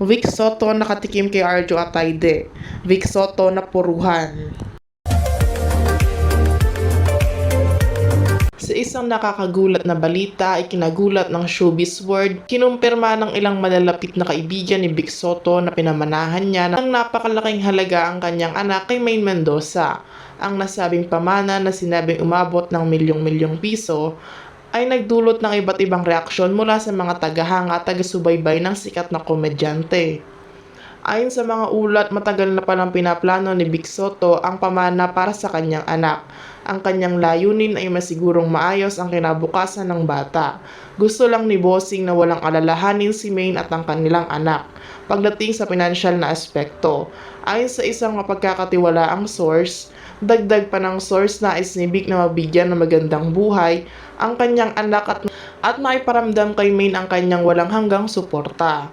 Vic Soto nakatikim kay Arjo Atayde. Vic Soto napuruhan. Sa isang nakakagulat na balita ay kinagulat ng showbiz world, kinumpirma ng ilang malalapit na kaibigan ni Vic Soto na pinamanahan niya ng napakalaking halaga ang kanyang anak kay Maine Mendoza. Ang nasabing pamana na sinabing umabot ng milyong-milyong piso ay nagdulot ng iba't ibang reaksyon mula sa mga tagahanga at taga-subaybay ng sikat na komedyante. Ayon sa mga ulat, matagal na palang pinaplano ni Vic Soto ang pamana para sa kanyang anak. Ang kanyang layunin ay masigurong maayos ang kinabukasan ng bata. Gusto lang ni Bossing na walang alalahanin si Maine at ang kanilang anak pagdating sa pinansyal na aspekto. Ayon sa isang mapagkakatiwalaang source, dagdag pa ng source na nais ni Vic na mabigyan ng magandang buhay ang kanyang anak at maiparamdam kay Maine ang kanyang walang hanggang suporta.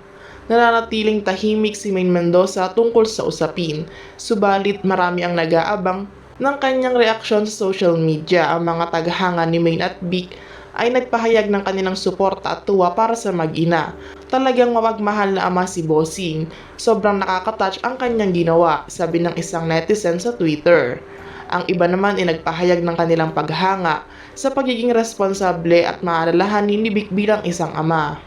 Nananatiling tahimik si Maine Mendoza tungkol sa usapin, subalit marami ang nag-aabang ng kanyang reaksyon sa social media. Ang mga tagahanga ni Maine at Vic ay nagpahayag ng kanilang suporta at tuwa para sa mag-ina. Talagang mapagmahal na ama si Bossing. Sobrang nakakatouch ang kanyang ginawa, sabi ng isang netizen sa Twitter. Ang iba naman ay nagpahayag ng kanilang paghanga sa pagiging responsable at maalalahanin ni Vic bilang isang ama.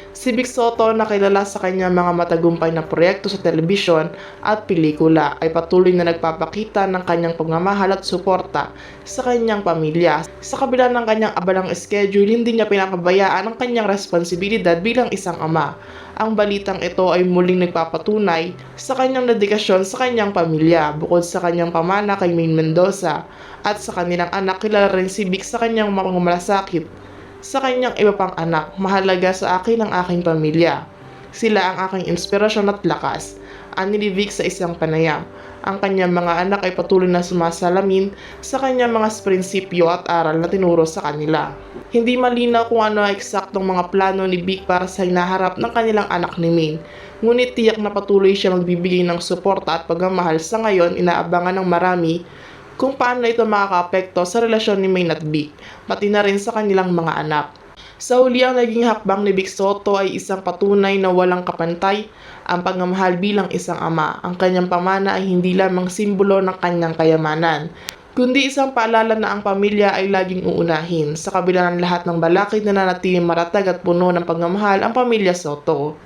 Si Vic Soto na kilala sa kanyang mga matagumpay na proyekto sa telebisyon at pelikula ay patuloy na nagpapakita ng kanyang pagmamahal at suporta sa kanyang pamilya. Sa kabila ng kanyang abalang schedule, hindi niya pinapabayaan ang kanyang responsibilidad bilang isang ama. Ang balitang ito ay muling nagpapatunay sa kanyang dedikasyon sa kanyang pamilya. Bukod sa kanyang pamana kay Maine Mendoza at sa kanilang anak, kilala rin si Vic sa kanyang mga malasakit sa kanyang iba pang anak. Mahalaga sa akin ang aking pamilya. Sila ang aking inspirasyon at lakas. Ani ni Vic sa isang panayam. Ang kanyang mga anak ay patuloy na sumasalamin sa kanyang mga prinsipyo at aral na tinuro sa kanila. Hindi malinaw kung ano ang eksaktong mga plano ni Vic para sa hinaharap ng kanilang anak ni Maine. Ngunit tiyak na patuloy siya magbibigay ng suporta at pagmamahal. Sa ngayon, inaabangan ng marami kung paano ito makakaapekto sa relasyon ni Maine at Vic, pati na rin sa kanilang mga anak. Sa huli, ang naging hakbang ni Vic Soto ay isang patunay na walang kapantay ang pagmamahal bilang isang ama. Ang kanyang pamana ay hindi lamang simbolo ng kanyang kayamanan, kundi isang paalala na ang pamilya ay laging uunahin. Sa kabila ng lahat ng balakid, na nanatiling matatag at puno ng pagmamahal ang pamilya Soto.